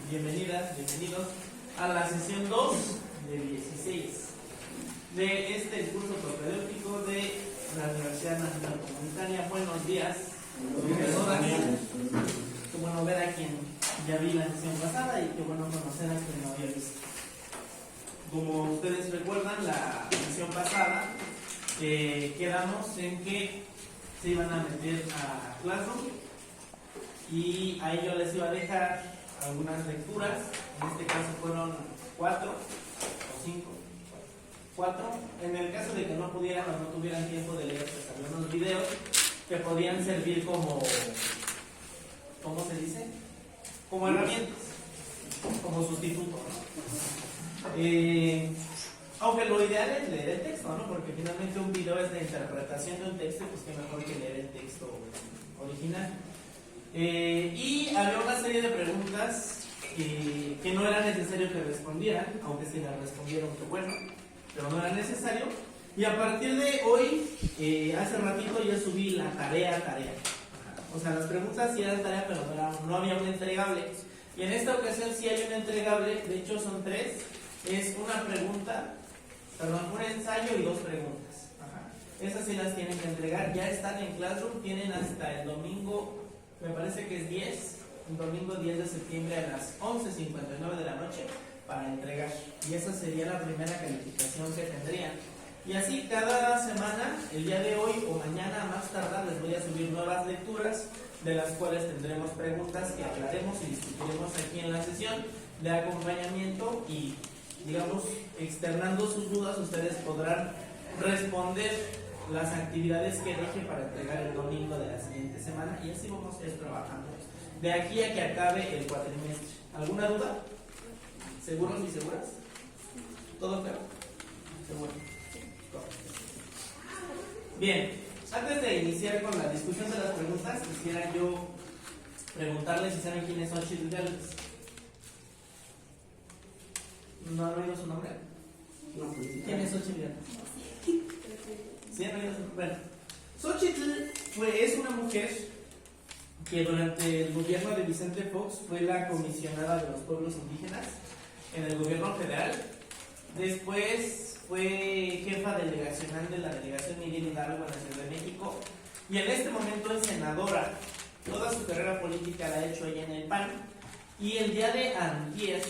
Bienvenidas, bienvenidos a la sesión 2 de 16 de este curso propedéutico de la Universidad Nacional Comunitaria. Buenos días. Qué bueno ver a quien ya vi la sesión pasada y qué bueno conocer a quien no había visto. Como ustedes recuerdan, la sesión pasada quedamos en que se iban a meter a Classroom y ahí yo les iba a dejar algunas lecturas. En este caso fueron 4 o 5. 4. En el caso de que no pudieran o no tuvieran tiempo de leer, pues había unos videos que podían servir como, ¿cómo se dice? Como herramientas, como sustituto, ¿no? Aunque lo ideal es leer el texto, ¿no? Porque finalmente un video es de interpretación de un texto, pues qué mejor que leer el texto original. Y había una serie de preguntas que no era necesario que respondieran, aunque si las respondieron, que bueno, pero no era necesario. Y a partir de hoy, hace ratito ya subí la tarea. O sea, las preguntas sí eran tarea, pero no había un entregable. Y en esta ocasión sí hay un entregable, de hecho son 3. Es un ensayo y 2 preguntas. Esas sí las tienen que entregar, ya están en Classroom, tienen hasta el domingo, me parece que es 10, el domingo 10 de septiembre a las 11:59 de la noche para entregar. Y esa sería la primera calificación que tendrían. Y así cada semana, el día de hoy o mañana más tardar, les voy a subir nuevas lecturas, de las cuales tendremos preguntas que hablaremos y discutiremos aquí en la sesión de acompañamiento y, digamos, externando sus dudas, ustedes podrán responder las actividades que deje para entregar el domingo de la siguiente semana y así vamos a ir trabajando de aquí a que acabe el cuatrimestre. ¿Alguna duda? ¿Seguros y seguras? ¿Todo claro? ¿Seguro? Bien, antes de iniciar con la discusión de las preguntas, quisiera yo preguntarles si saben quién es Xochitl Gálvez. ¿No han oído su nombre? No. ¿Quién es Xochitl Gálvez? ¿Sí han oído su nombre? Bueno, Xochitl es una mujer que durante el gobierno de Vicente Fox fue la comisionada de los pueblos indígenas en el gobierno federal. Después fue jefa delegacional de la delegación Miguel Hidalgo en la Ciudad de México y en este momento es senadora. Toda su carrera política la ha hecho ella en el PAN y el día de antier,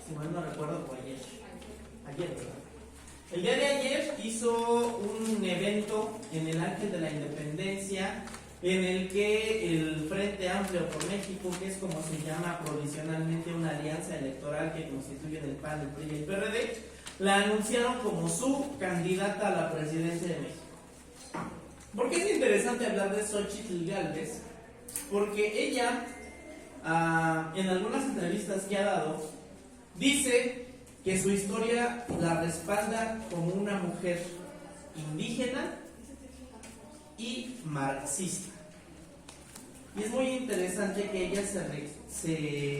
si mal no recuerdo, fue ayer, ¿verdad? El día de ayer hizo un evento en el Ángel de la Independencia en el que el Frente Amplio por México, que es como se llama provisionalmente una alianza electoral que constituye el PAN, el PRI y el PRD, la anunciaron como su candidata a la presidencia de México. ¿Por qué es interesante hablar de Xochitl Gálvez? Porque ella, en algunas entrevistas que ha dado, dice que su historia la respalda como una mujer indígena y marxista. Y es muy interesante que ella se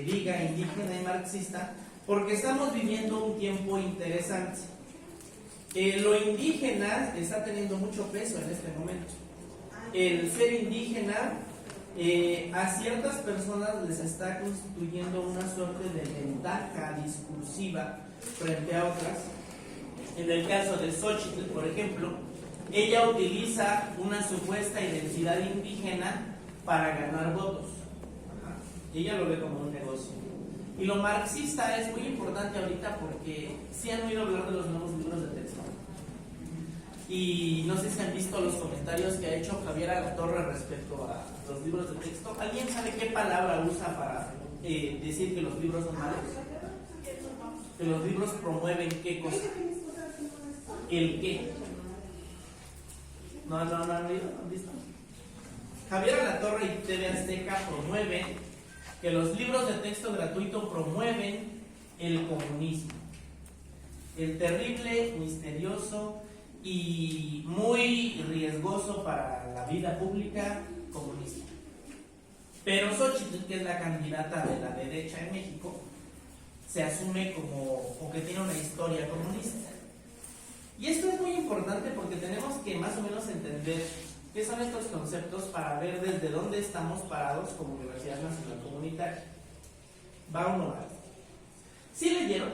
diga indígena y marxista porque estamos viviendo un tiempo interesante. Lo indígena está teniendo mucho peso en este momento. El ser indígena a ciertas personas les está constituyendo una suerte de ventaja discursiva frente a otras. En el caso de Xochitl, por ejemplo, ella utiliza una supuesta identidad indígena para ganar votos. Ella lo ve como un negocio. Y lo marxista es muy importante ahorita porque sí han oído hablar de los nuevos libros de texto. Y no sé si han visto los comentarios que ha hecho Javier Alatorre respecto a los libros de texto. ¿Alguien sabe qué palabra usa para decir que los libros son malos? Que los libros promueven qué cosa. ¿El qué? No han visto. Javier Alatorre y TV Azteca promueven que los libros de texto gratuito promueven el comunismo. El terrible, misterioso y muy riesgoso para la vida pública comunismo. Pero Xochitl, que es la candidata de la derecha en México, se asume como que tiene una historia comunista. Y esto es muy importante porque tenemos que más o menos entender qué son estos conceptos para ver desde dónde estamos parados como Universidad Nacional Comunitaria. ¿Va o no va? ¿Sí leyeron?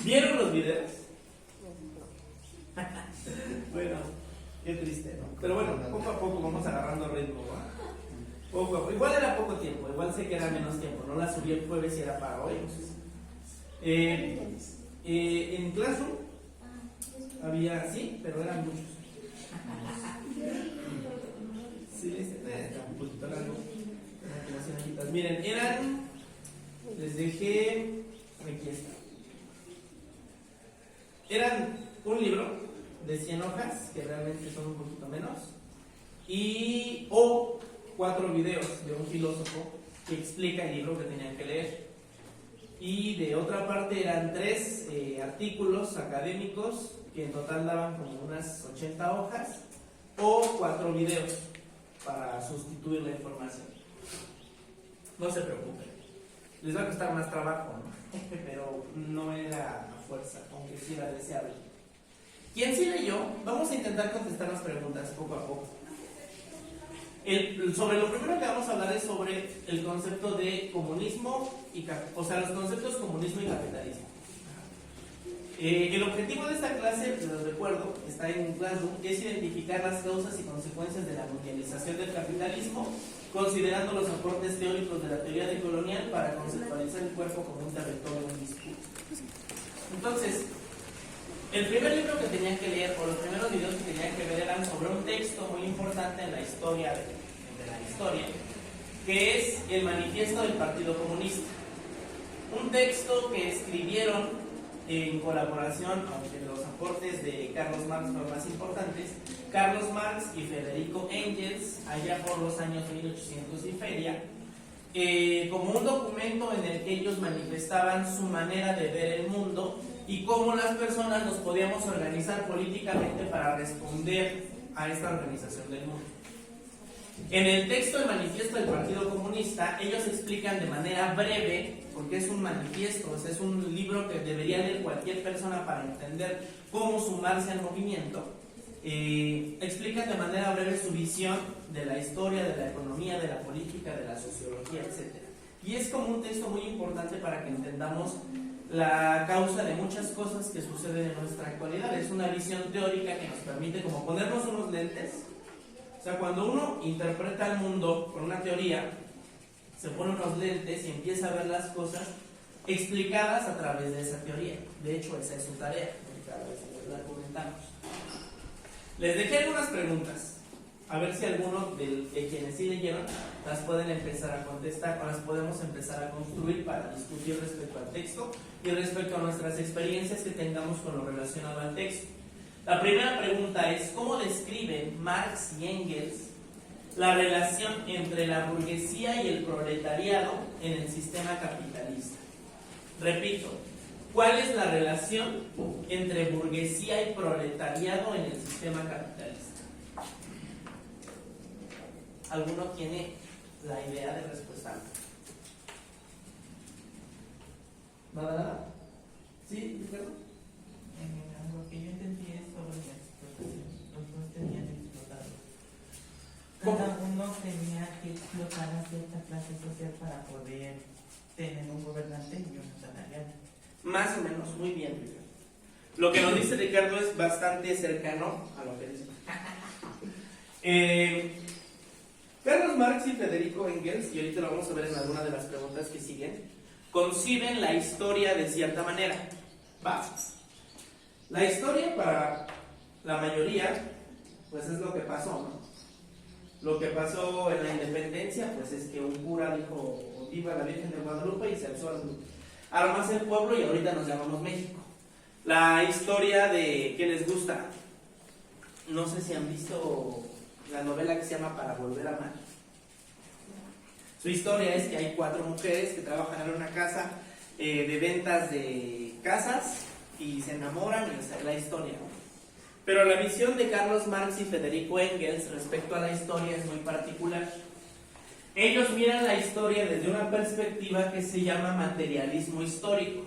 ¿Vieron los videos? Bueno, qué triste, ¿no? Pero bueno, poco a poco vamos agarrando ritmo, ¿no? Poco a poco. Igual era poco tiempo, igual sé que era menos tiempo, no la subí el jueves y era para hoy. En Classroom había, sí, pero eran muchos. Sí, está un poquito largo. Miren, les dejé, aquí está. Eran un libro de 100 hojas, que realmente son un poquito menos, o 4 videos de un filósofo que explica el libro que tenían que leer. Y de otra parte eran 3 artículos académicos que en total daban como unas 80 hojas, o 4 videos para sustituir la información. No se preocupen, les va a costar más trabajo, ¿no? Pero no era a fuerza, aunque sí era deseable. Quien sí leyó, vamos a intentar contestar las preguntas poco a poco. Sobre lo primero que vamos a hablar es sobre el concepto de comunismo, los conceptos comunismo y capitalismo. El objetivo de esta clase, les recuerdo, está en Classroom, es identificar las causas y consecuencias de la mundialización del capitalismo, considerando los aportes teóricos de la teoría decolonial para conceptualizar el cuerpo como un territorio de un discurso. Entonces, el primer libro que tenían que leer, o los primeros videos que tenían que ver, eran sobre un texto muy importante en la historia de la historia, que es el Manifiesto del Partido Comunista. Un texto que escribieron en colaboración, aunque los aportes de Carlos Marx fueron más importantes, Carlos Marx y Federico Engels, allá por los años 1800 y feria, como un documento en el que ellos manifestaban su manera de ver el mundo y cómo las personas nos podíamos organizar políticamente para responder a esta organización del mundo. En el texto del Manifiesto del Partido Comunista, ellos explican de manera breve, porque es un manifiesto, es un libro que debería leer cualquier persona para entender cómo sumarse al movimiento, explican de manera breve su visión de la historia, de la economía, de la política, de la sociología, etc. Y es como un texto muy importante para que entendamos la causa de muchas cosas que suceden en nuestra actualidad. Es una visión teórica que nos permite como ponernos unos lentes. O sea, cuando uno interpreta el mundo con una teoría, se pone unos lentes y empieza a ver las cosas explicadas a través de esa teoría. De hecho, esa es su tarea, porque cada vez la comentamos. Les dejé algunas preguntas, a ver si alguno de quienes sí leyeron las pueden empezar a contestar, o las podemos empezar a construir para discutir respecto al texto y respecto a nuestras experiencias que tengamos con lo relacionado al texto. La primera pregunta es: ¿cómo describen Marx y Engels la relación entre la burguesía y el proletariado en el sistema capitalista? Repito, ¿cuál es la relación entre burguesía y proletariado en el sistema capitalista? ¿Alguno tiene la idea de respuesta? ¿Nada? ¿Sí, Ricardo? Lo que yo entendí es sobre la explotación. Los dos tenían explotado. Cada uno tenía que explotar a cierta clase social para poder tener un gobernante y un salarial. Más o menos, muy bien, Ricardo. Lo que nos dice Ricardo es bastante cercano a lo que dice. Carlos Marx y Federico Engels, y ahorita lo vamos a ver en alguna de las preguntas que siguen, conciben la historia de cierta manera. Va. La historia para la mayoría, pues es lo que pasó, ¿no? Lo que pasó en la independencia, pues es que un cura dijo: viva la Virgen de Guadalupe, y se alzó armas el pueblo y ahorita nos llamamos México. La historia de ¿qué les gusta? No sé si han visto la novela que se llama Para Volver a Amar. Su historia es que hay 4 mujeres que trabajan en una casa de ventas de casas y se enamoran, y esa es la historia. Pero la visión de Carlos Marx y Federico Engels respecto a la historia es muy particular. Ellos miran la historia desde una perspectiva que se llama materialismo histórico.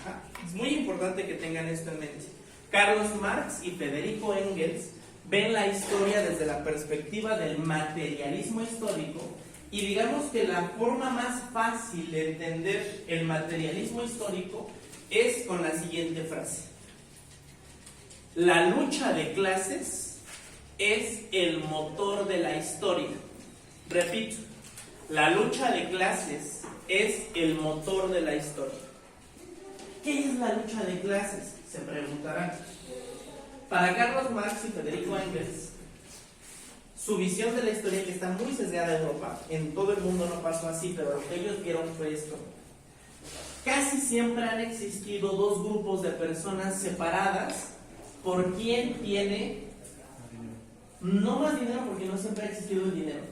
Ajá. Es muy importante que tengan esto en mente. Carlos Marx y Federico Engels ven la historia desde la perspectiva del materialismo histórico, Y digamos que la forma más fácil de entender el materialismo histórico es con la siguiente frase: la lucha de clases es el motor de la historia. Repito, la lucha de clases es el motor de la historia. ¿Qué es la lucha de clases?, se preguntarán. Para Carlos Marx y Federico Engels, su visión de la historia, que está muy sesgada en Europa, en todo el mundo no pasó así, pero lo que ellos vieron fue esto: casi siempre han existido dos grupos de personas separadas por quien tiene, no más dinero, porque no siempre ha existido el dinero,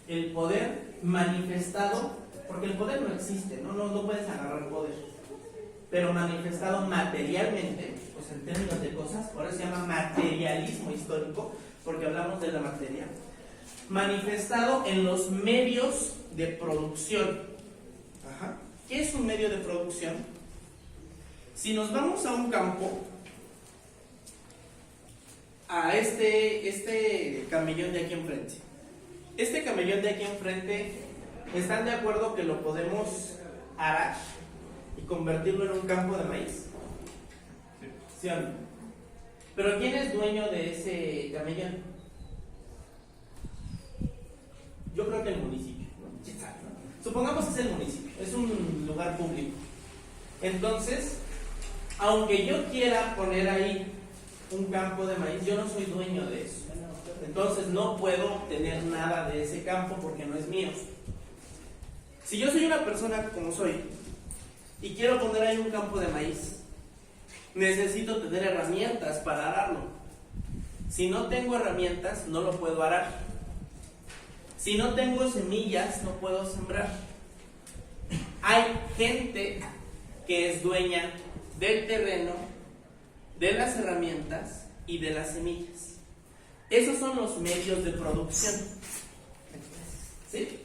el poder manifestado, porque el poder no existe, no puedes agarrar poder, pero manifestado materialmente, pues en términos de cosas. Por eso se llama materialismo histórico, porque hablamos de la materia, manifestado en los medios de producción. Ajá. ¿Qué es un medio de producción? Si nos vamos a un campo, a este camellón de aquí enfrente, este camellón de aquí enfrente, ¿están de acuerdo que lo podemos arar y convertirlo en un campo de maíz? ¿Sí o no? Pero ¿quién es dueño de ese camellón? Yo creo que el municipio, ¿no? ¿Quién sabe, no? Supongamos que es el municipio, es un lugar público. Entonces, aunque yo quiera poner ahí un campo de maíz, yo no soy dueño de eso. Entonces no puedo obtener nada de ese campo porque no es mío. Si yo soy una persona como soy y quiero poner ahí un campo de maíz, necesito tener herramientas para ararlo. Si no tengo herramientas, no lo puedo arar. Si no tengo semillas, no puedo sembrar. Hay gente que es dueña del terreno, de las herramientas y de las semillas. Esos son los medios de producción. ¿Sí?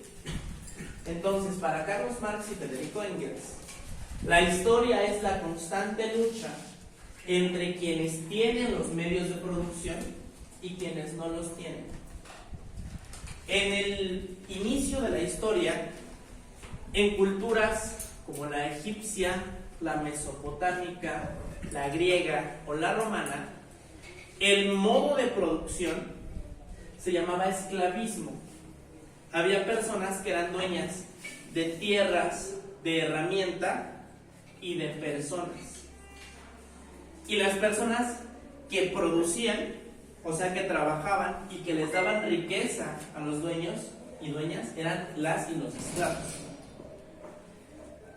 Entonces, para Carlos Marx y Federico Engels, la historia es la constante lucha entre quienes tienen los medios de producción y quienes no los tienen. En el inicio de la historia, en culturas como la egipcia, la mesopotámica, la griega o la romana, el modo de producción se llamaba esclavismo. Había personas que eran dueñas de tierras, de herramienta y de personas. Y las personas que producían, o sea que trabajaban y que les daban riqueza a los dueños y dueñas, eran las y los esclavos.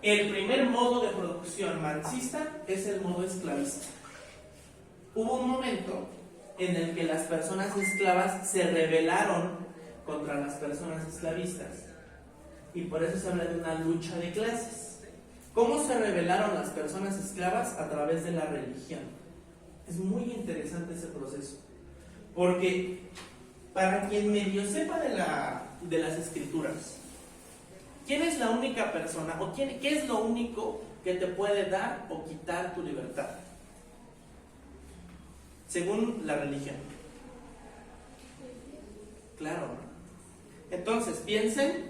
El primer modo de producción marxista es el modo esclavista. Hubo un momento en el que las personas esclavas se rebelaron contra las personas esclavistas, y por eso se habla de una lucha de clases. ¿Cómo se rebelaron las personas esclavas? A través de la religión. Es muy interesante ese proceso, porque para quien medio sepa de las escrituras, ¿quién es la única persona o qué es lo único que te puede dar o quitar tu libertad? Según la religión. Claro. Entonces, piensen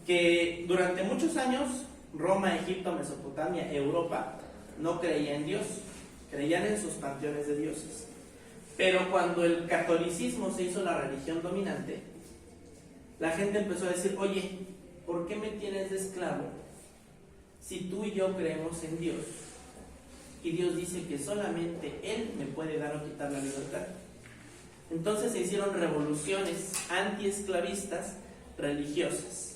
que durante muchos años Roma, Egipto, Mesopotamia, Europa no creían en Dios, creían en sus panteones de dioses. Pero cuando el catolicismo se hizo la religión dominante, la gente empezó a decir: oye, ¿por qué me tienes de esclavo si tú y yo creemos en Dios? Y Dios dice que solamente Él me puede dar o quitar la libertad. Entonces se hicieron revoluciones antiesclavistas religiosas.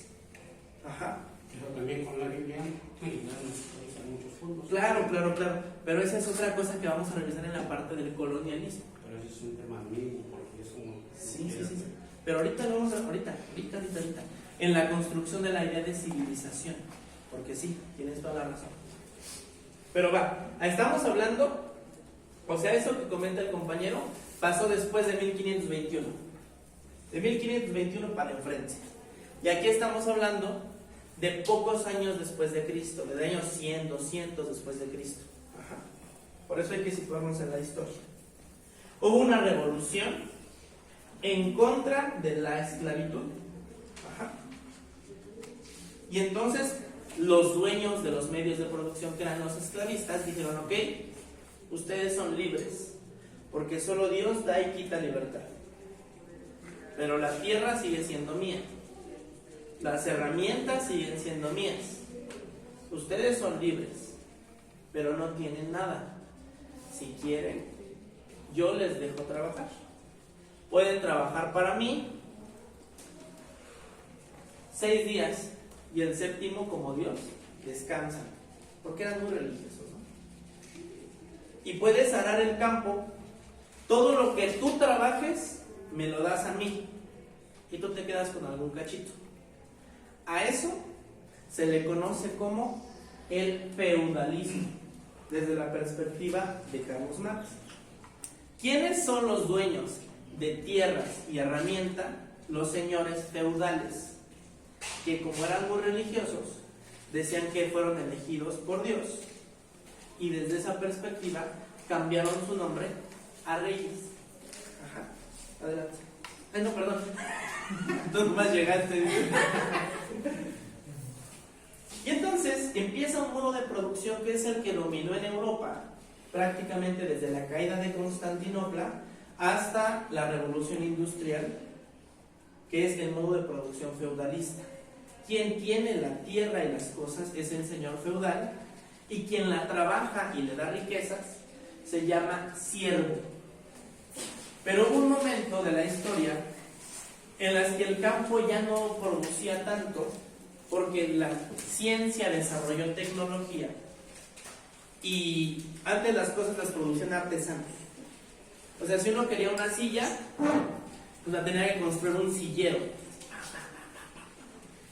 Ajá. Pero también con la Biblia usan muchos fondos. Claro. Pero esa es otra cosa que vamos a revisar en la parte del colonialismo. Pero ese es un tema mínimo, porque es como... Sí. Pero ahorita lo vamos a... Ahorita. En la construcción de la idea de civilización. Porque sí, tienes toda la razón. Pero estamos hablando, o sea, eso que comenta el compañero pasó después de 1521. De 1521 para enfrente. Y aquí estamos hablando de pocos años después de Cristo, de años 100, 200 después de Cristo. Ajá. Por eso hay que situarnos en la historia. Hubo una revolución en contra de la esclavitud Y entonces los dueños de los medios de producción, que eran los esclavistas, dijeron: ok, ustedes son libres, porque solo Dios da y quita libertad. Pero la tierra sigue siendo mía. Las herramientas siguen siendo mías. Ustedes son libres, pero no tienen nada. Si quieren, yo les dejo trabajar. Pueden trabajar para mí 6 días y el séptimo, como Dios, descansan, porque eran muy religiosos, ¿no? Y puedes arar el campo. Todo lo que tú trabajes me lo das a mí y tú te quedas con algún cachito. A eso se le conoce como el feudalismo, desde la perspectiva de Carlos Marx. ¿Quiénes son los dueños de tierras y herramientas? Los señores feudales, que como eran muy religiosos, decían que fueron elegidos por Dios, y desde esa perspectiva cambiaron su nombre a reyes. Ajá, adelante. Ay, no, perdón. Tú nomás llegaste. Y entonces empieza un modo de producción que es el que dominó en Europa prácticamente desde la caída de Constantinopla hasta la revolución industrial, que es el modo de producción feudalista. Quien tiene la tierra y las cosas es el señor feudal, y quien la trabaja y le da riquezas se llama siervo. Pero hubo un momento de la historia en las que el campo ya no producía tanto, porque la ciencia desarrolló tecnología y antes las cosas las producían artesanos. O sea, si uno quería una silla, pues la tenía que construir un sillero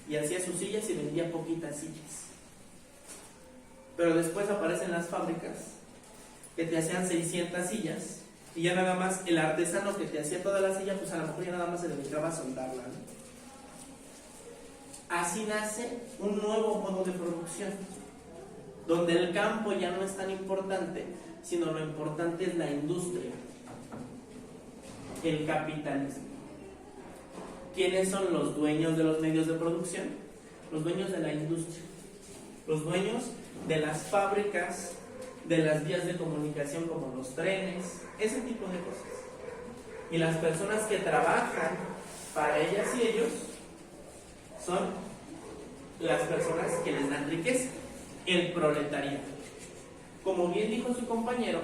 y hacía sus sillas y vendía poquitas sillas. Pero después aparecen las fábricas que te hacían 600 sillas y ya nada más el artesano que te hacía toda la silla, pues a lo mejor ya nada más se dedicaba a soldarla, ¿no? Así nace un nuevo modo de producción, donde el campo ya no es tan importante, sino lo importante es la industria, el capitalismo. ¿Quiénes son los dueños de los medios de producción? Los dueños de la industria, los dueños de las fábricas, de las vías de comunicación como los trenes, ese tipo de cosas. Y las personas que trabajan para ellas y ellos son las personas que les dan riqueza, el proletariado. Como bien dijo su compañero,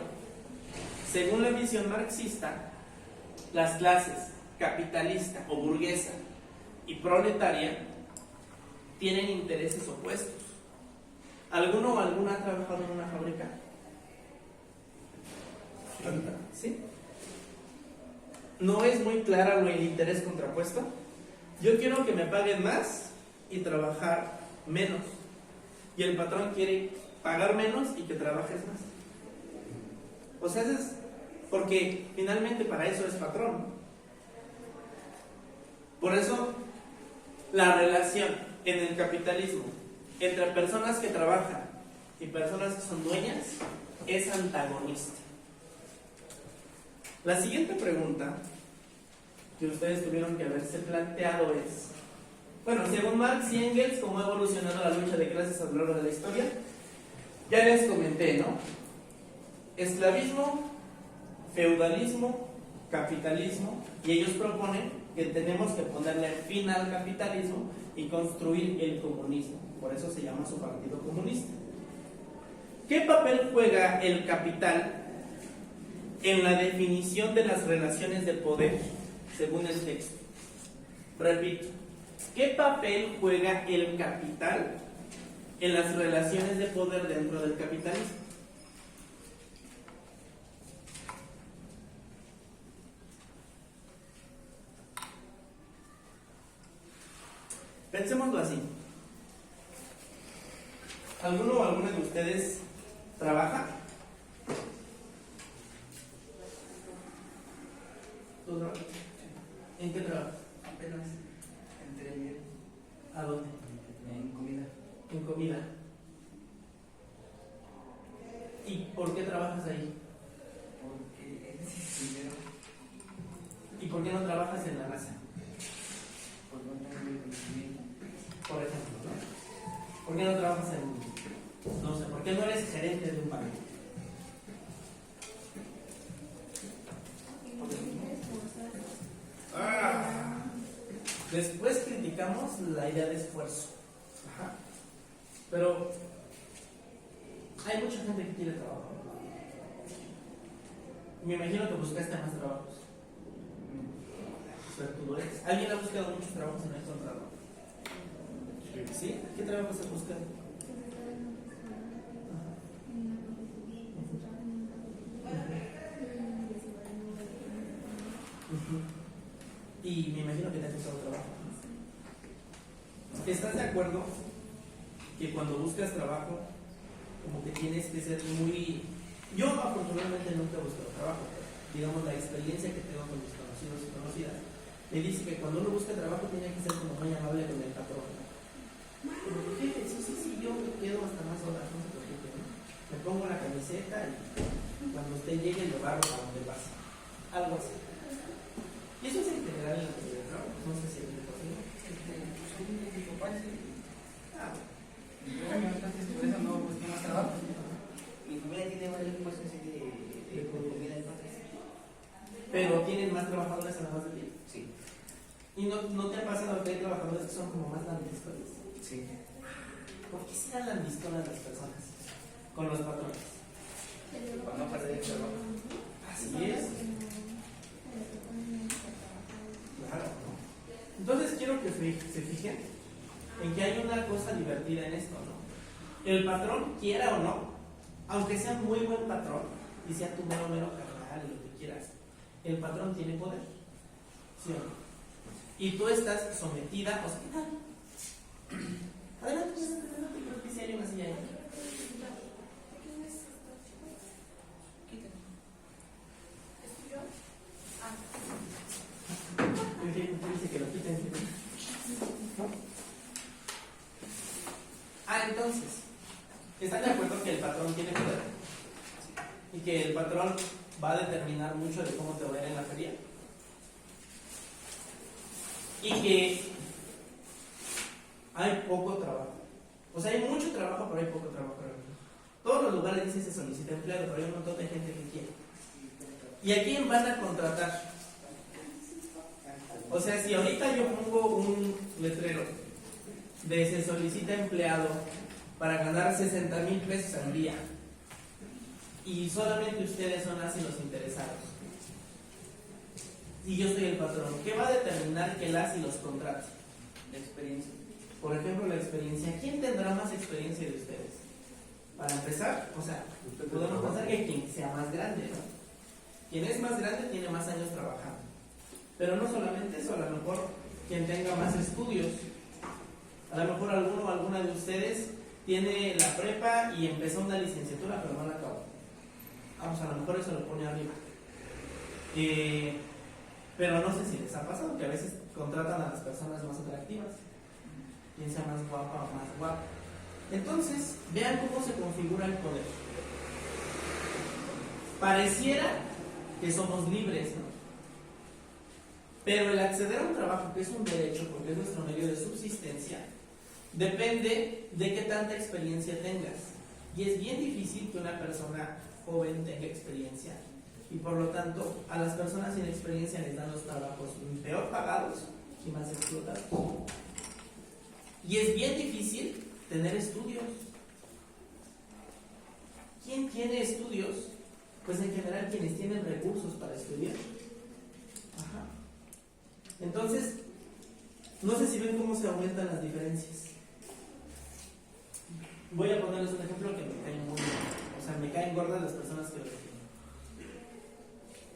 según la visión marxista, las clases capitalista o burguesa y proletaria tienen intereses opuestos. ¿Alguno o alguna ha trabajado en una fábrica? ¿Sí? ¿No es muy clara el interés contrapuesto? Yo quiero que me paguen más y trabajar menos. Y el patrón quiere pagar menos y que trabajes más. O sea, es porque finalmente para eso es patrón, ¿no? Por eso la relación en el capitalismo entre personas que trabajan y personas que son dueñas es antagonista. La siguiente pregunta que ustedes tuvieron que haberse planteado es, bueno, según Marx y Engels, ¿cómo ha evolucionado la lucha de clases a lo largo de la historia? Ya les comenté, ¿no? Esclavismo, feudalismo, capitalismo, y ellos proponen que tenemos que ponerle fin al capitalismo y construir el comunismo. Por eso se llama su partido comunista. ¿Qué papel juega el capital en la definición de las relaciones de poder, según el texto? Repito, ¿qué papel juega el capital en las relaciones de poder dentro del capitalismo? Pensémoslo así. ¿Alguno o alguna de ustedes trabaja? ¿Tú trabajas? ¿En qué trabajas? Apenas entré ayer ¿A dónde? en comida. En comida. ¿Y por qué trabajas ahí? Porque necesito dinero. ¿Y por qué no trabajas en la NASA? Por no tener el conocimiento. Por ejemplo, ¿no? ¿Por qué no trabajas no sé, por qué no eres gerente de un banco? Después criticamos la idea de esfuerzo. Ajá. Pero hay mucha gente que quiere trabajo. Me imagino que buscaste más trabajos. Suertudo eres. ¿Alguien ha buscado muchos trabajos y no ha encontrado? ¿Sí? ¿Qué trabajos has buscado? Y me imagino que te has buscado trabajo. ¿Estás de acuerdo que cuando buscas trabajo, como que tienes que ser muy... Yo afortunadamente nunca he buscado trabajo, pero digamos la experiencia que tengo con mis conocidos y conocidas, me dice que cuando uno busca trabajo tiene que ser como muy amable con el patrón. Como que sí, yo me quedo hasta más horas, no se preocupe, ¿no? Me pongo la camiseta y cuando usted llegue lo barro a donde vas. Algo así. Y eso es en general en la sociedad, ¿no? No sé si es posible. Mi papá sí. Entonces, por eso no busqué más trabajo. Mi familia tiene varios puestos así de comida, entonces. Pero tienen más trabajadores además de ti. Sí. ¿Y no te ha pasado que hay trabajadores que son como más lambistones? Sí. ¿Por qué serán lambistonas las personas con los patrones? Para no perder el trabajo. Así es. Claro, ¿no? Entonces quiero que se fijen en que hay una cosa divertida en esto, ¿no? El patrón, quiera o no, aunque sea muy buen patrón y sea tu mero carnal, lo que quieras, el patrón tiene poder, ¿sí o no? Y tú estás sometida, o sea, adelante, creo que sí hay una silla ahí. Dice que lo quiten. Entonces, ¿están de acuerdo que el patrón tiene poder? Y que el patrón va a determinar mucho de cómo te va a ir en la feria. Y que hay poco trabajo. O sea, hay mucho trabajo, pero hay poco trabajo. Todos los lugares dicen se solicita empleado, pero hay un montón de gente que quiere. ¿Y a quién van a contratar? O sea, si ahorita yo pongo un letrero de se solicita empleado para ganar 60,000 pesos al día y solamente ustedes son así los interesados y yo soy el patrón, ¿qué va a determinar que las y los contrate? La experiencia. Por ejemplo, la experiencia. ¿Quién tendrá más experiencia de ustedes? Para empezar, o sea, podemos pensar que quien sea más grande, ¿no? Quien es más grande tiene más años trabajando. Pero no solamente eso, a lo mejor quien tenga más estudios. A lo mejor alguno o alguna de ustedes tiene la prepa y empezó una licenciatura, pero no la acabó. Vamos, a lo mejor eso lo pone arriba. Pero no sé si les ha pasado que a veces contratan a las personas más atractivas, quien sea más guapa o más guapo. Entonces, vean cómo se configura el poder. Pareciera que somos libres, ¿no? Pero el acceder a un trabajo, que es un derecho porque es nuestro medio de subsistencia, depende de qué tanta experiencia tengas. Y es bien difícil que una persona joven tenga experiencia. Y por lo tanto, a las personas sin experiencia les dan los trabajos peor pagados y más explotados. Y es bien difícil tener estudios. ¿Quién tiene estudios? Pues en general quienes tienen recursos para estudiar. Ajá. Entonces, no sé si ven cómo se aumentan las diferencias. Voy a ponerles un ejemplo que me cae muy bien. O sea, me caen gordas las personas que lo defienden.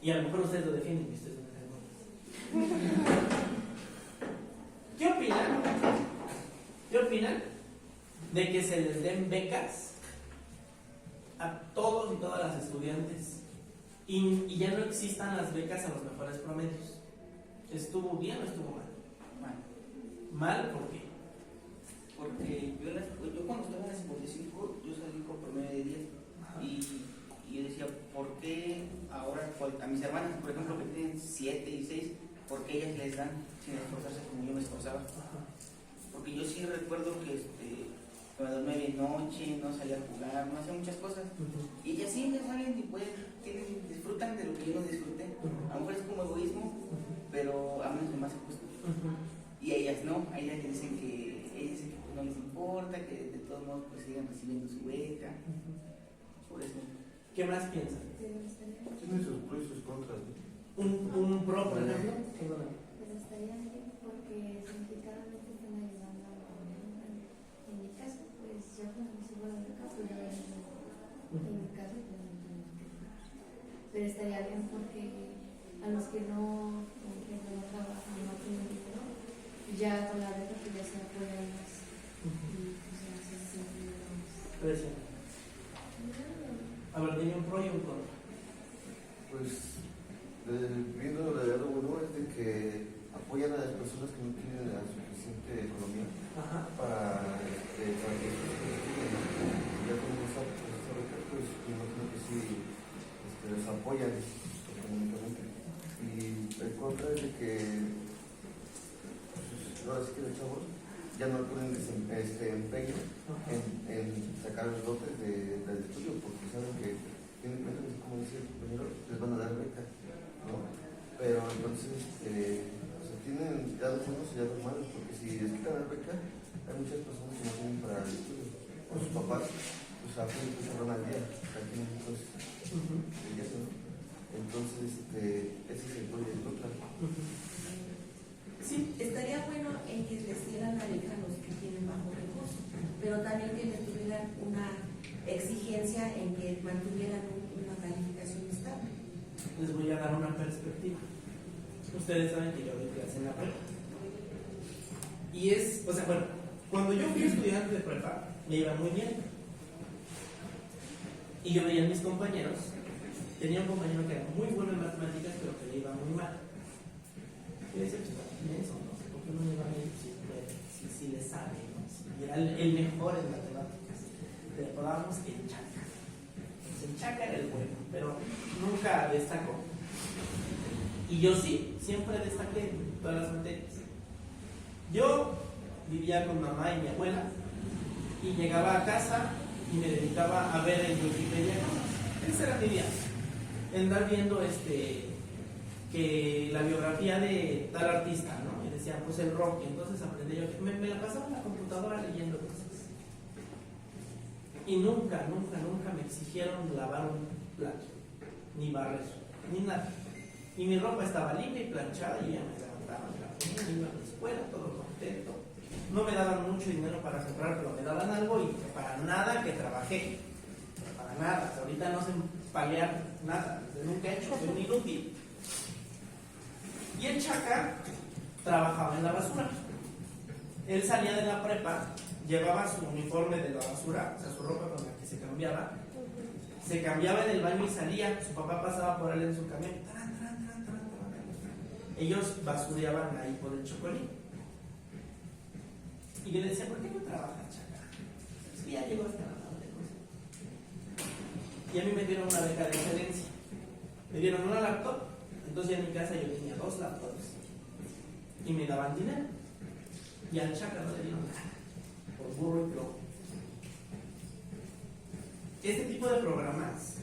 Y a lo mejor ustedes lo defienden y ustedes me caen gordas. ¿Qué opinan? ¿Qué opinan de que se les den becas a todos y todas las estudiantes y ya no existan las becas a los mejores promedios? ¿Estuvo bien o estuvo mal? Mal. ¿Mal por qué? Porque yo cuando estaba en el 55, yo salí con promedio de 10. Y yo decía, ¿por qué ahora a mis hermanas, por ejemplo, que tienen 7 y 6, por qué ellas les dan sin esforzarse como yo me esforzaba? Porque yo sí recuerdo que que me dormía de noche, no salía a jugar, no hacía muchas cosas. Y ellas sí, ya salen y pueden, disfrutan de lo que yo no disfruté. A lo mejor es como egoísmo, pero a mí no se me hace justo. Y ellas no, a ellas dicen que pues, no les importa, que de todos modos pues sigan recibiendo su beca. Por eso. ¿Qué más piensan? Tiene sus pros y sus contras, ¿no? Un pro, por ejemplo. Perdóname. Pues estaría bien porque significativamente están ayudando en mi caso, pues yo cuando recibo la beca, pues yo en mi caso, pues no tengo que pagar. Pero estaría bien porque a los que no, por ejemplo, no trabajan, no tienen dinero, ya con la beca pues ya se apoyan más. Y pues ya se sienten más. Precio. A ver, dime un pro y un contra. Pues, viendo el lado bueno es de que apoyan a las personas que no tienen la suficiente economía para que estudien. Ya con esa beca, pues, me imagino que sí los apoyan económicamente. Y el contra es de que, pues, ahora sí que los chavos ya no ponen empeño en sacar los dotes del estudio, porque saben que tienen cuenta que, como dice el compañero, les van a dar beca, ¿no? Pero entonces, o sea, tienen ya los buenos y ya los malos, porque si les quitan la beca, hay muchas personas que no tienen para el estudio, o sus papás, pues a fin de cuentas van al día, aquí entonces, entonces, ese es el pro y el contra. Sí, estaría bueno en que les dieran la beca a los que tienen bajo recursos, pero también que les tuvieran una exigencia en que mantuvieran una calificación estable. Les voy a dar una perspectiva. Ustedes saben que yo doy clase en la prepa. Y es, o sea, bueno, cuando yo fui estudiante de prepa, me iba muy bien. Y yo veía a mis compañeros, tenía un compañero que era muy bueno en matemáticas, pero que le iba muy mal. Y decía, pues también eso, no sé por qué no me va bien si le sabe, ¿no? Si era el mejor en matemáticas. Le recordábamos que el Chaca. El Chaca era el bueno, pero nunca destacó. Y yo sí, siempre destaqué en todas las materias. Yo vivía con mamá y mi abuela y llegaba a casa y me dedicaba a ver en Wikipedia cosas. Ese era mi día. Andar viendo que la biografía de tal artista, ¿no? Y decían, pues el rock, y entonces aprendí yo, me la pasaba en la computadora leyendo cosas. Y nunca me exigieron lavar un plato, ni barrer, ni nada. Y mi ropa estaba limpia y planchada y ya me levantaba, me la ponía, iba a la escuela, todo contento. No me daban mucho dinero para comprar, pero me daban algo y para nada que trabajé. Para nada, hasta ahorita no sé paliar nada, nunca he hecho, soy un inútil. Y el Chaca trabajaba en la basura. Él salía de la prepa, llevaba su uniforme de la basura, o sea, su ropa con la que se cambiaba en el baño y salía. Su papá pasaba por él en su camión. Ellos basureaban ahí por el Chocolí. Y yo le decía, ¿por qué no trabajas, Chaca? Es que ya llegó hasta la madre cosa. Y a mí me dieron una beca de excelencia. Me dieron una laptop. Entonces en mi casa yo tenía 2 laptops y me daban dinero. Y al Chaca no le dieron nada, por burro y flojo. Este tipo de programas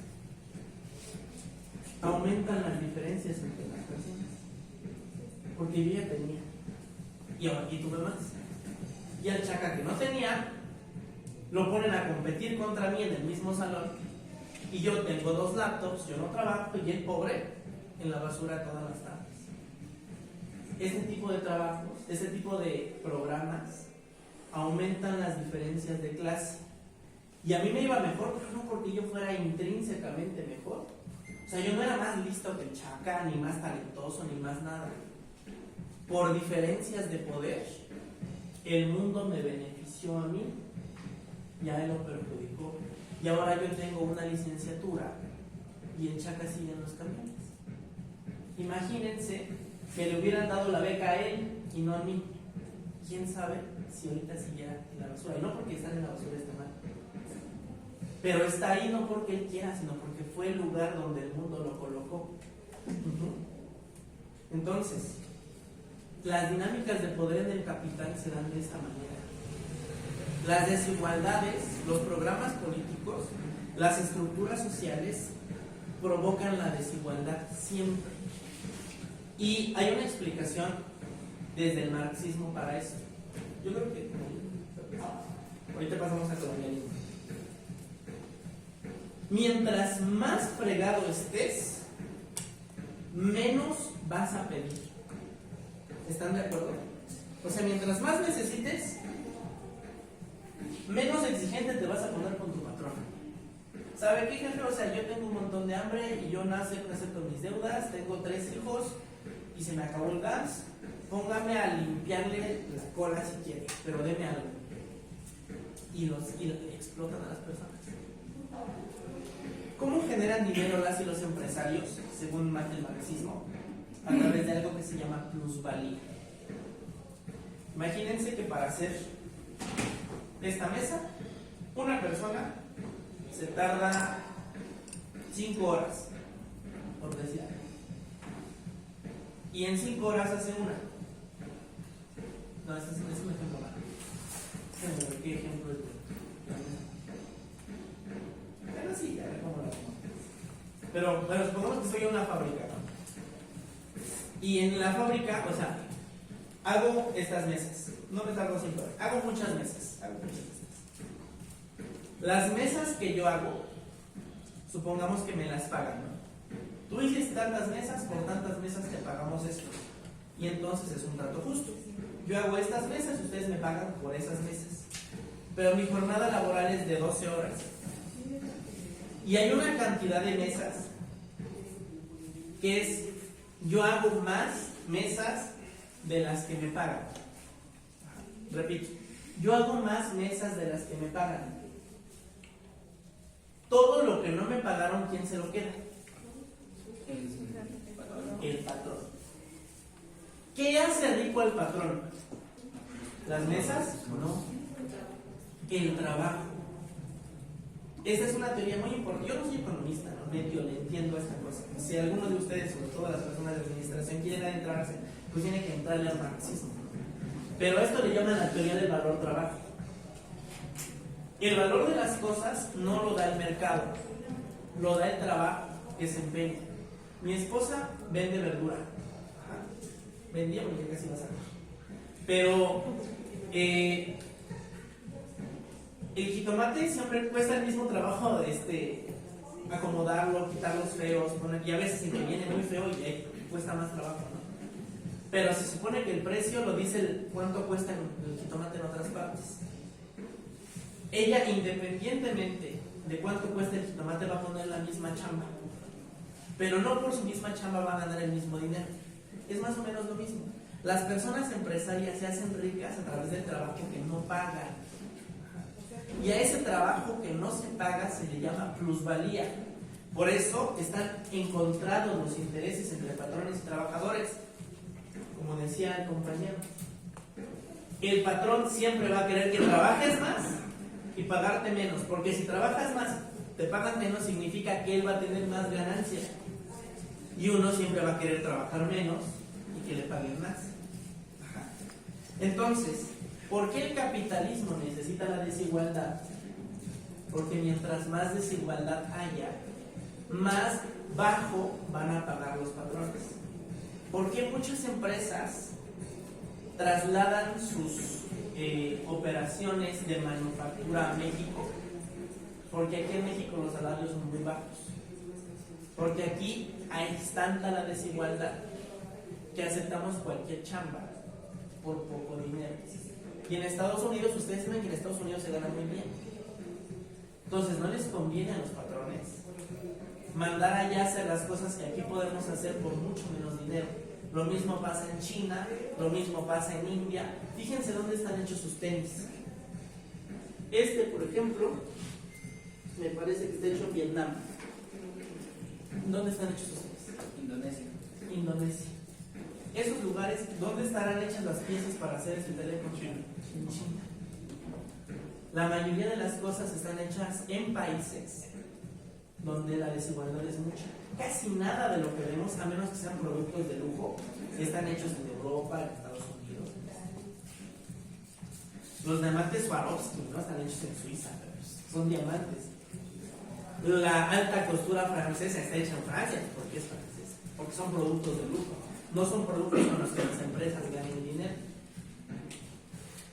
aumentan las diferencias entre las personas. Porque yo ya tenía, y ahora aquí tuve más. Y al Chaca que no tenía, lo ponen a competir contra mí en el mismo salón. Y yo tengo 2 laptops, yo no trabajo, y el pobre en la basura todas las tardes. Este tipo de trabajos, este tipo de programas aumentan las diferencias de clase. Y a mí me iba mejor, pero no porque yo fuera intrínsecamente mejor. O sea, yo no era más listo que el Chaca, ni más talentoso, ni más nada. Por diferencias de poder, el mundo me benefició a mí y a él lo perjudicó. Y ahora yo tengo una licenciatura y el Chaca sigue en los camiones. Imagínense que le hubieran dado la beca a él y no a mí. ¿Quién sabe si ahorita siguiera en la basura? Y no porque estar en la basura está mal. Pero está ahí no porque él quiera, sino porque fue el lugar donde el mundo lo colocó. Entonces, las dinámicas de poder en el capital se dan de esta manera. Las desigualdades, los programas políticos, las estructuras sociales provocan la desigualdad siempre. Y hay una explicación desde el marxismo para eso. Yo creo que ahorita pasamos a colonialismo. Mientras más fregado estés, menos vas a pedir. ¿Están de acuerdo? O sea, mientras más necesites, menos exigente te vas a poner con tu patrón. ¿Sabe qué, jefe? O sea, yo tengo un montón de hambre y yo no acepto mis deudas, tengo 3 hijos y se me acabó el gas. Póngame a limpiarle la cola si quiere, pero deme algo. Y explotan a las personas. ¿Cómo generan dinero las y los empresarios, según el marxismo? A través de algo que se llama plusvalía. Imagínense que para hacer esta mesa, una persona se tarda 5 horas, por decir algo. Y en 5 horas hace una. No, ese es un ejemplo malo. ¿Qué ejemplo es? Pero sí, a ver cómo lo hacemos. Pero supongamos que estoy en una fábrica, ¿no? Y en la fábrica, o sea, hago estas mesas. No me tardo 5 horas. Hago muchas mesas. Las mesas que yo hago, supongamos que me las pagan, ¿no? Tú hiciste tantas mesas, por tantas mesas te pagamos esto. Y entonces es un trato justo. Yo hago estas mesas y ustedes me pagan por esas mesas. Pero mi jornada laboral es de 12 horas. Y hay una cantidad de mesas que es, yo hago más mesas de las que me pagan. Repito, yo hago más mesas de las que me pagan. Todo lo que no me pagaron, ¿quién se lo queda? El patrón. ¿Qué hace rico al patrón? ¿Las mesas? No. El trabajo. Esta es una teoría muy importante. Yo no soy economista, no medio le entiendo esta cosa. Si alguno de ustedes, sobre todo las personas de administración, quieren adentrarse, pues tiene que entrarle al marxismo. Pero esto le llaman la teoría del valor trabajo. El valor de las cosas no lo da el mercado, lo da el trabajo que se empeña. Mi esposa vende verdura. Vendía porque casi va a salir. Pero el jitomate siempre cuesta el mismo trabajo acomodarlo, quitar los feos, y a veces que viene muy feo y cuesta más trabajo, ¿no? Pero se supone que el precio lo dice cuánto cuesta el jitomate en otras partes. Ella, independientemente de cuánto cuesta el jitomate, va a poner la misma chamba. Pero no por su misma chamba va a ganar el mismo dinero. Es más o menos lo mismo. Las personas empresarias se hacen ricas a través del trabajo que no pagan. Y a ese trabajo que no se paga se le llama plusvalía. Por eso están encontrados los intereses entre patrones y trabajadores. Como decía el compañero, el patrón siempre va a querer que trabajes más y pagarte menos, porque si trabajas más, te pagan menos, significa que él va a tener más ganancia. Y uno siempre va a querer trabajar menos y que le paguen más. Entonces, ¿por qué el capitalismo necesita la desigualdad? Porque mientras más desigualdad haya, más bajo van a pagar los patrones. ¿Por qué muchas empresas trasladan sus operaciones de manufactura a México? Porque aquí en México los salarios son muy bajos. Porque aquí hay tanta la desigualdad que aceptamos cualquier chamba por poco dinero. Y en Estados Unidos, ustedes saben que en Estados Unidos se gana muy bien. Entonces no les conviene a los patrones mandar allá a hacer las cosas que aquí podemos hacer por mucho menos dinero. Lo mismo pasa en China, lo mismo pasa en India. Fíjense dónde están hechos sus tenis. Por ejemplo, me parece que está hecho en Vietnam. ¿Dónde están hechos sus tenis? Indonesia. Esos lugares, ¿dónde estarán hechas las piezas para hacer ese teléfono? En China. La mayoría de las cosas están hechas en países donde la desigualdad es mucha. Casi nada de lo que vemos, a menos que sean productos de lujo, están hechos en Europa, en Estados Unidos. Los diamantes Swarovski, ¿no? Están hechos en Suiza, pero son diamantes. La alta costura francesa está hecha en Francia, porque es francesa, porque son productos de lujo, no son productos con los que las empresas ganen dinero.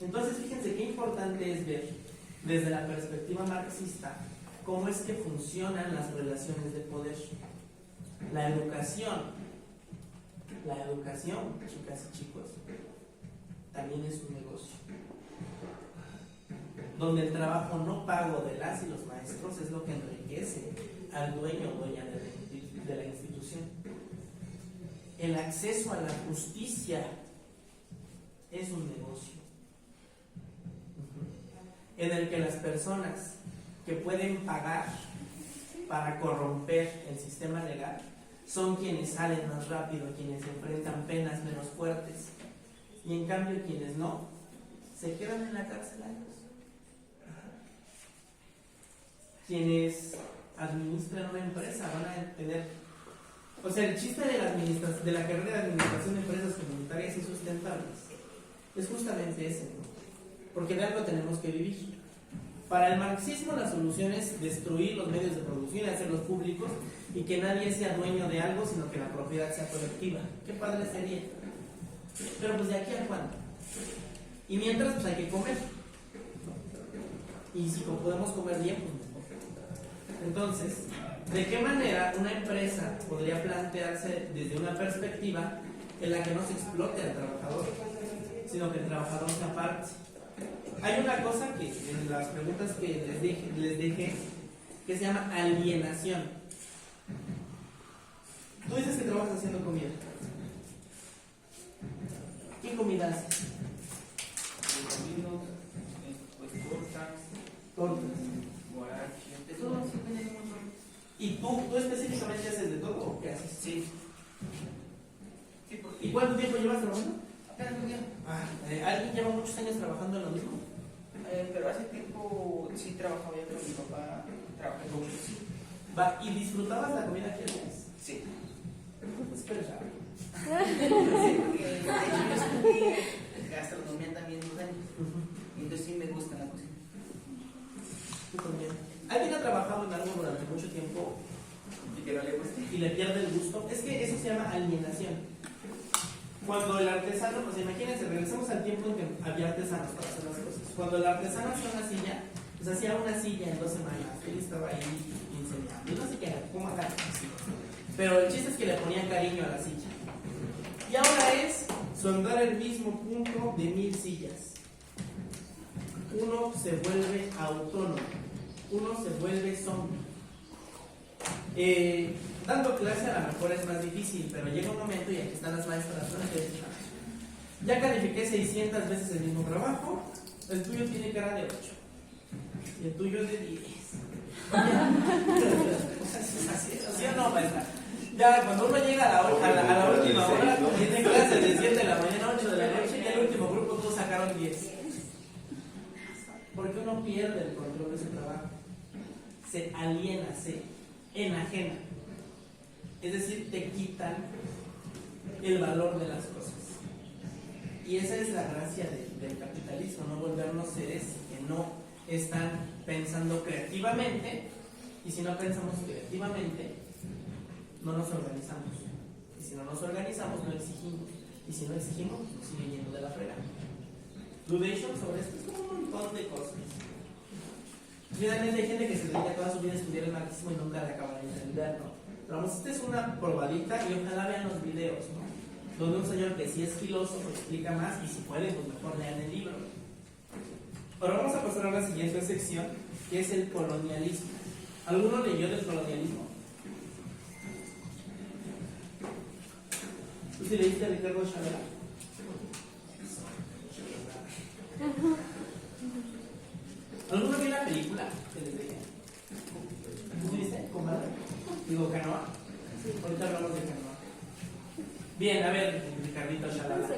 Entonces, fíjense qué importante es ver desde la perspectiva marxista cómo es que funcionan las relaciones de poder. La educación, chicas y chicos, también es un negocio, donde el trabajo no pago de las y los maestros es lo que enriquece al dueño o dueña de la institución. El acceso a la justicia es un negocio, en el que las personas que pueden pagar para corromper el sistema legal son quienes salen más rápido, quienes enfrentan penas menos fuertes, y en cambio quienes no, se quedan en la cárcel años. Quienes administran una empresa van a tener, o sea, el chiste de la carrera de administración de empresas comunitarias y sustentables es justamente ese, ¿no? Porque de algo tenemos que vivir. Para el marxismo la solución es destruir los medios de producción y hacerlos públicos y que nadie sea dueño de algo, sino que la propiedad sea colectiva. Qué padre sería. Pero pues de aquí a cuándo. Y mientras pues hay que comer. Y si podemos comer bien, pues mejor. Entonces, ¿de qué manera una empresa podría plantearse desde una perspectiva en la que no se explote al trabajador, sino que el trabajador se aparte? Hay una cosa que en las preguntas que les dejé que se llama alienación. Tú dices que trabajas haciendo comida. ¿Qué comida haces? Pues Tortas. guaraches, de todo, sí tenemos un montón. ¿Y tú específicamente haces de todo o qué haces? Sí. Sí, porque ¿Y cuánto tiempo llevas trabajando? apenas un día. ¿Alguien lleva muchos años trabajando en lo mismo? Pero hace tiempo sí trabajaba ya con mi papá, trabajé con él. Sí. Va, ¿y disfrutabas la comida que hacías? Sí. Espera, ¿sabes? Sí, porque de hecho yo estudié gastronomía también 2 años. Y entonces sí me gusta la cocina. Tú también. ¿Alguien ha trabajado en algo durante mucho tiempo Y que no le guste. y le pierde el gusto? Es que eso se llama alienación. Cuando el artesano, pues imagínense, regresamos al tiempo en que había artesanos para hacer las cosas. Cuando el artesano hacía una silla, pues hacía una silla en 2 semanas. Él estaba ahí enseñando. Yo no sé qué era, cómo acá. Pero el chiste es que le ponían cariño a la silla. Y ahora es sondar el mismo punto de 1000 sillas. Uno se vuelve autónomo. Uno se vuelve zombie. Dando clase a lo mejor es más difícil, pero llega un momento y aquí están las maestras. Ya califiqué 600 veces el mismo trabajo, el tuyo tiene cara de 8 y el tuyo es de 10. ¿Sí o no, maestra? Ya cuando uno llega a la última hora, tiene clase de 7 de la mañana a 8 de la noche y el último grupo todos sacaron 10. Porque uno pierde el control de su trabajo, se aliena, se enajena. Es decir, te quitan el valor de las cosas. Y esa es la gracia del capitalismo, no volvernos seres que no están pensando creativamente, y si no pensamos creativamente, no nos organizamos. Y si no nos organizamos, no exigimos. Y si no exigimos, nos sigue yendo de la fregada. Ludation sobre esto es un montón de cosas. Finalmente hay gente que se dedica toda su vida a estudiar el marxismo y nunca le acaba de entenderlo. Pero vamos, esta es una probadita y ojalá vean los videos, ¿no? Donde un señor que sí es filósofo explica más y si pueden, pues mejor lean el libro. Ahora vamos a pasar a la siguiente sección, que es el colonialismo. ¿Alguno leyó del colonialismo? ¿Tú sí leíste a Ricardo Chavela? ¿Alguno vio la película que les dije? ¿Tú viste? ¿Comadre? Digo, Canoa. Ahorita hablamos de Canoa. Bien, a ver, Ricardito Chalala.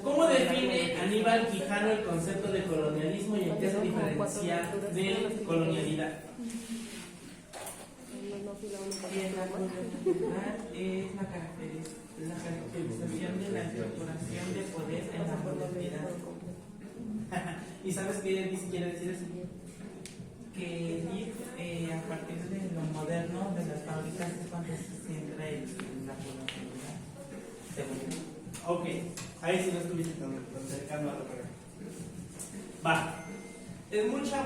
¿Cómo define Aníbal Quijano el concepto de colonialismo y en qué se diferencia de colonialidad? Bien, la colonialidad es la caracterización de la incorporación de poder en la modernidad. ¿Y sabes qué quiere decir eso? Que a partir de lo moderno de las fábricas es cuando se centra la población, según. Ok, ahí sí no estuviste tan cercano a lo correcto. Va. Es mucha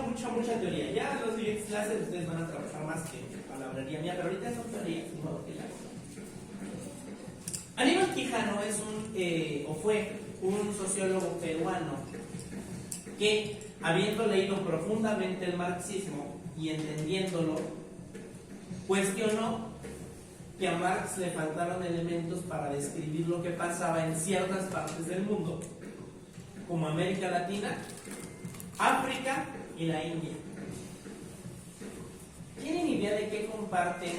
teoría. Ya en los siguientes clases ustedes van a trabajar más que palabrería mía, pero ahorita son teorías, de modo que la... Aníbal Quijano es fue un sociólogo peruano que, habiendo leído profundamente el marxismo y entendiéndolo, cuestionó que a Marx le faltaron elementos para describir lo que pasaba en ciertas partes del mundo, como América Latina, África y la India. ¿Tienen idea de qué comparten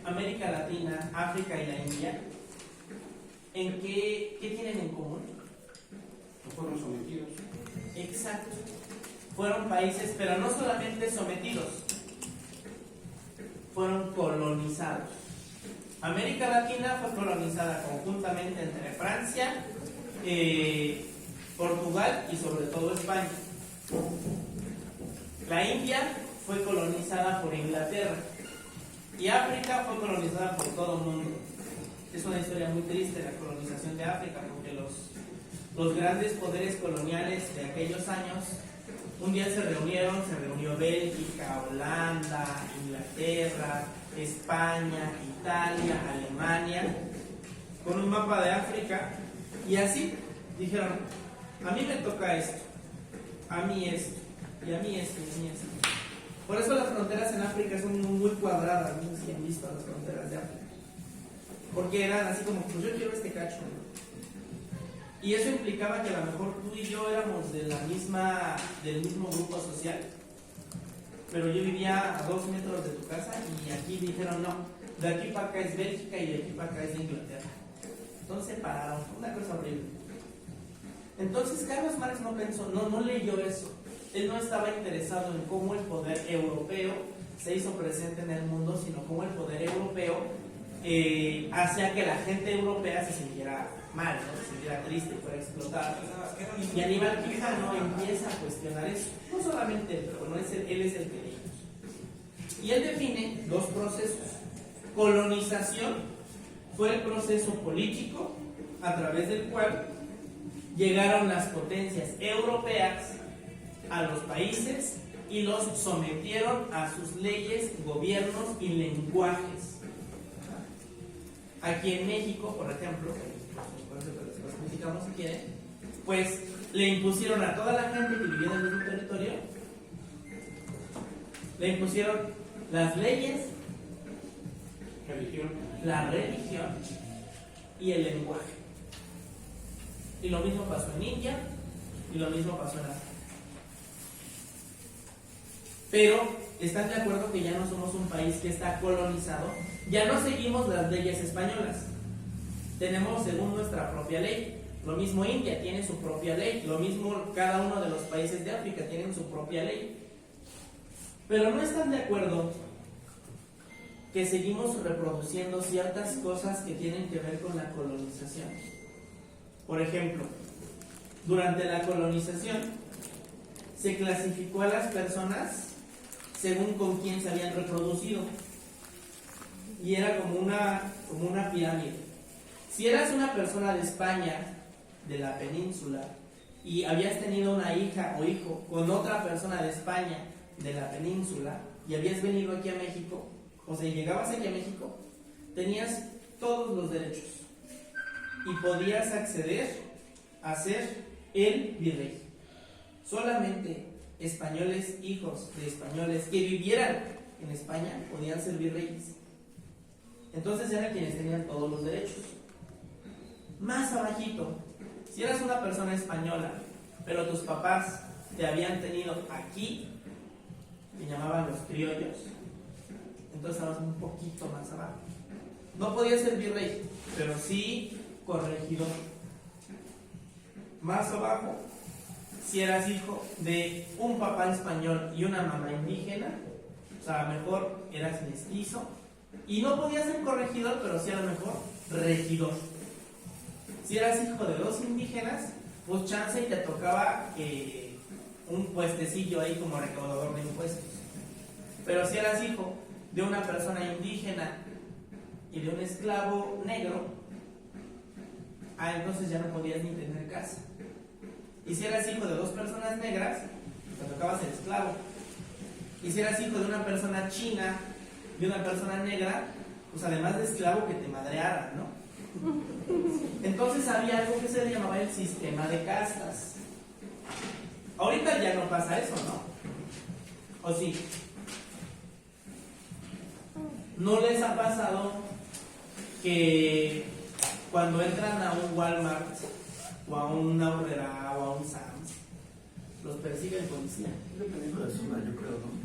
América Latina, África y la India? ¿En qué tienen en común? No fueron sometidos. Exacto. Fueron países, pero no solamente sometidos, fueron colonizados. América Latina fue colonizada conjuntamente entre Francia, Portugal y sobre todo España. La India fue colonizada por Inglaterra y África fue colonizada por todo el mundo. Es una historia muy triste la colonización de África, porque los grandes poderes coloniales de aquellos años un día se reunió Bélgica, Holanda, Inglaterra, España, Italia, Alemania, con un mapa de África, y así dijeron: a mí me toca esto, a mí esto, y a mí esto, y a mí esto. Por eso las fronteras en África son muy cuadradas. No sé si han visto las fronteras de África, porque eran así como: pues yo quiero este cacho, ¿no? Y eso implicaba que a lo mejor tú y yo éramos del mismo grupo social, pero yo vivía a 2 metros de tu casa, y aquí dijeron: no, de aquí para acá es Bélgica y de aquí para acá es Inglaterra. Entonces separaron, una cosa horrible. Entonces Carlos Marx no pensó, no leyó eso. Él no estaba interesado en cómo el poder europeo se hizo presente en el mundo, sino cómo el poder europeo hacía que la gente europea se sintiera mal, ¿no? Se sintiera triste, fuera explotada. Y Aníbal Quijano empieza a cuestionar eso. No solamente él, pero bueno, él es el que dijo. Y él define 2 procesos. Colonización fue el proceso político a través del cual llegaron las potencias europeas a los países y los sometieron a sus leyes, gobiernos y lenguajes. Aquí en México, por ejemplo, los criticamos si quieren, pues le impusieron a toda la gente que vivía en el mismo territorio, le impusieron las leyes, la religión y el lenguaje. Y lo mismo pasó en India y lo mismo pasó en África. Pero ¿están de acuerdo que ya no somos un país que está colonizado? Ya no seguimos las leyes españolas. Tenemos según nuestra propia ley. Lo mismo India tiene su propia ley. Lo mismo cada uno de los países de África tienen su propia ley. Pero no están de acuerdo que seguimos reproduciendo ciertas cosas que tienen que ver con la colonización. Por ejemplo, durante la colonización se clasificó a las personas según con quién se habían reproducido, y era como una pirámide. Si eras una persona de España, de la península, y habías tenido una hija o hijo con otra persona de España, de la península, y habías venido aquí a México, o sea, llegabas aquí a México, tenías todos los derechos y podías acceder a ser el virrey. Solamente españoles, hijos de españoles que vivieran en España, podían ser virreyes. Entonces eran quienes tenían todos los derechos. Más abajito, si eras una persona española, pero tus papás te habían tenido aquí, que llamaban los criollos, entonces estabas un poquito más abajo. No podías ser virrey, pero sí corregidor. Más abajo, si eras hijo de un papá español y una mamá indígena, o sea, a lo mejor eras mestizo, y no podías ser corregidor, pero sí a lo mejor regidor. Si eras hijo de 2 indígenas, pues chance y te tocaba un puestecillo ahí como recaudador de impuestos. Pero si eras hijo de una persona indígena y de un esclavo negro, entonces ya no podías ni tener casa. Y si eras hijo de dos personas negras, te tocaba ser esclavo. Y si eras hijo de una persona china y una persona negra, pues además de esclavo que te madrearan, ¿no? Entonces había algo que se le llamaba el sistema de castas. Ahorita ya no pasa eso, ¿no? ¿O sí? ¿No les ha pasado que cuando entran a un Walmart o a una Aurrera o a un Sam's, los persigue el policía? Dependiendo de la zona, yo creo, ¿no?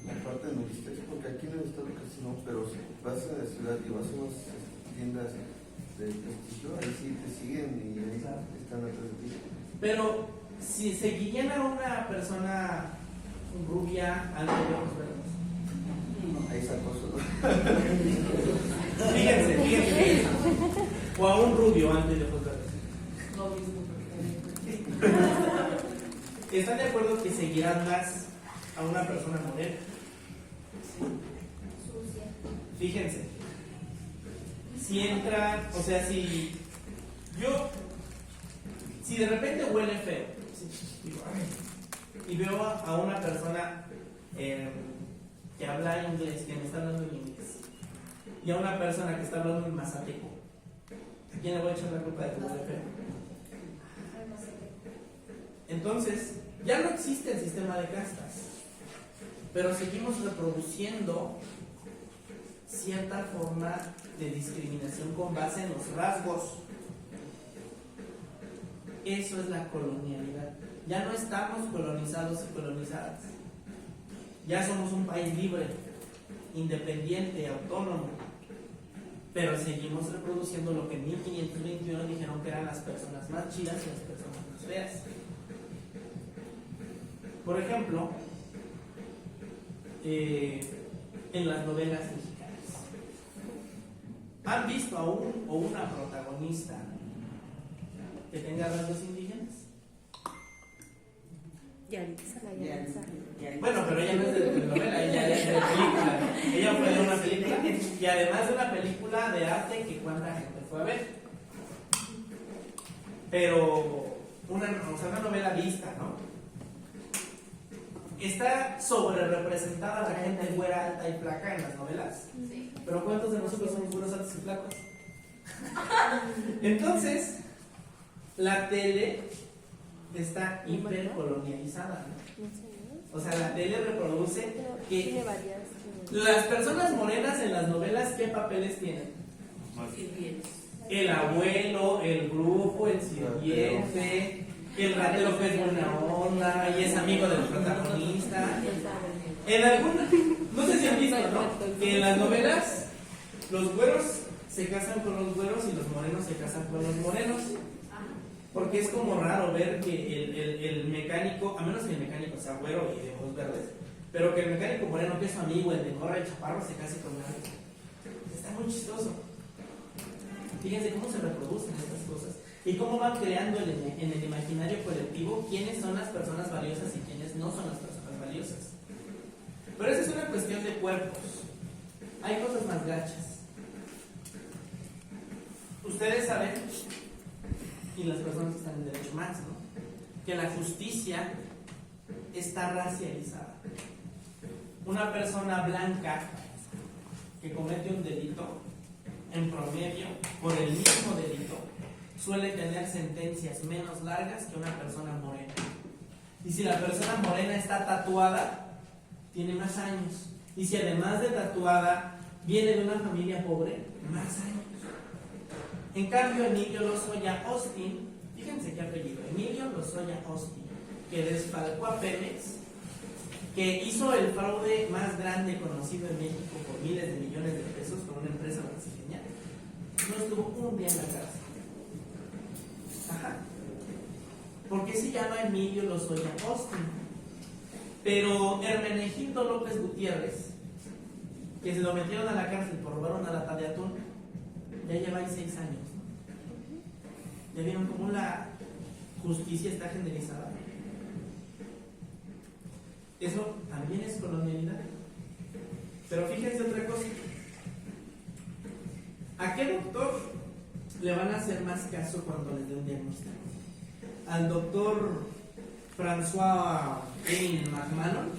La parte de Noristex, porque aquí en el estado casi no, pero si vas a la ciudad y vas a unas tiendas de prestigio, ahí sí te siguen y ahí están atrás de ti. Pero si seguían a una persona rubia antes de ojos verdes, Ahí está acoso, fíjense. O a un rubio antes de ojos verdes. Lo mismo. ¿Están de acuerdo que seguirán más a una persona morena? Sucia. Fíjense. Si entra, o sea, si de repente huele feo, digo, y veo a una persona que habla inglés, que me está hablando en inglés, y a una persona que está hablando en mazateco, ¿a quién le voy a echar la culpa de que huele feo? Entonces, ya no existe el sistema de castas, pero seguimos reproduciendo cierta forma de discriminación con base en los rasgos. Eso es la colonialidad. Ya no estamos colonizados y colonizadas. Ya somos un país libre, independiente, autónomo, pero seguimos reproduciendo lo que en 1521 dijeron que eran las personas más chidas y las personas más feas. Por ejemplo, en las novelas mexicanas, ¿han visto a un o una protagonista que tenga rasgos indígenas? Bueno, pero ella no es de telenovela, ella es de película. Ella fue de una película y además de una película de arte que cuánta gente fue a ver. Pero una novela vista, ¿no? Está sobre representada la gente güera, alta y flaca en las novelas. Sí. Pero ¿cuántos de nosotros somos güeros, altos y flacos? Entonces, la tele está hipercolonializada, ¿no? O sea, la tele reproduce que las personas morenas en las novelas, ¿qué papeles tienen? El abuelo, el brujo, el sirviente, el ratero que es buena onda y es amigo del protagonista. En algunas, no sé si han visto, ¿no? Que en las novelas los güeros se casan con los güeros y los morenos se casan con los morenos. Porque es como raro ver que el mecánico, a menos que el mecánico sea güero y de ojos verdes, pero que el mecánico moreno, que es su amigo, el de gorra y chaparro, se case con nadie. Está muy chistoso. Fíjense cómo se reproducen estas cosas y cómo van creando en el imaginario colectivo quiénes son las personas valiosas y quiénes no son las personas valiosas. Pero esa es una cuestión de cuerpos. Hay cosas más gachas. Ustedes saben, y las personas que están en derecho más, ¿no?, que la justicia está racializada. Una persona blanca que comete un delito, en promedio, por el mismo delito, suele tener sentencias menos largas que una persona morena. Y si la persona morena está tatuada, tiene más años. Y si además de tatuada viene de una familia pobre, más años. En cambio, Emilio Lozoya Austin, fíjense qué apellido, Emilio Lozoya Austin, que desfalcó a Pemex, que hizo el fraude más grande conocido en México por miles de millones de pesos con una empresa brasileña, no estuvo un día en la cárcel. Ajá. ¿Por qué se llama Emilio Lozoya Austin? Pero Hermenegildo López Gutiérrez, que se lo metieron a la cárcel por robar una lata de atún, ya lleva ahí 6 años. ¿Ya vieron cómo la justicia está generalizada? Eso también es colonialidad. Pero fíjense otra cosa. ¿A qué doctor le van a hacer más caso cuando les dé un diagnóstico? ¿Al doctor François Emil McMahon,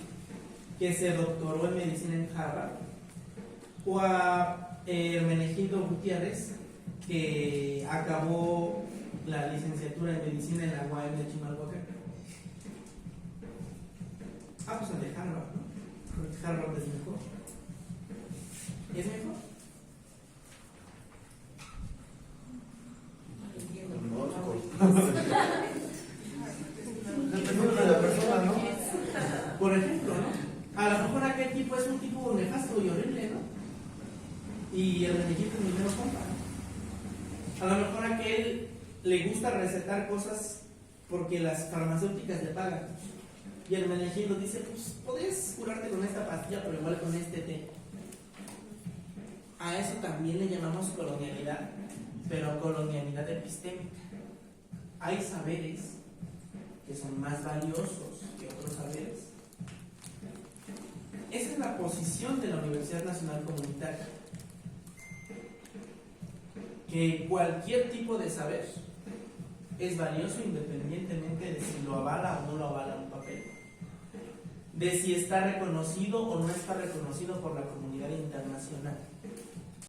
que se doctoró en medicina en Harvard? ¿O a Hermenegildo Gutiérrez, que acabó la licenciatura en medicina en la UAM de Chimalhuacán? Pues al de Harvard, ¿no? Porque Harvard es mejor. ¿Es mejor? Dependiendo de la persona, ¿no? Por ejemplo, ¿no? A lo mejor aquel tipo es un tipo nefasto y horrible, ¿no? Y el Hermenegildo ni me lo compra, ¿no? A lo mejor a aquel le gusta recetar cosas porque las farmacéuticas le pagan. Y el Hermenegildo dice, pues podés curarte con esta pastilla, pero igual con este té. A eso también le llamamos colonialidad, pero colonialidad epistémica. Hay saberes que son más valiosos que otros saberes. Esa es la posición de la Universidad Nacional Comunitaria. Que cualquier tipo de saber es valioso independientemente de si lo avala o no lo avala un papel, de si está reconocido o no está reconocido por la comunidad internacional.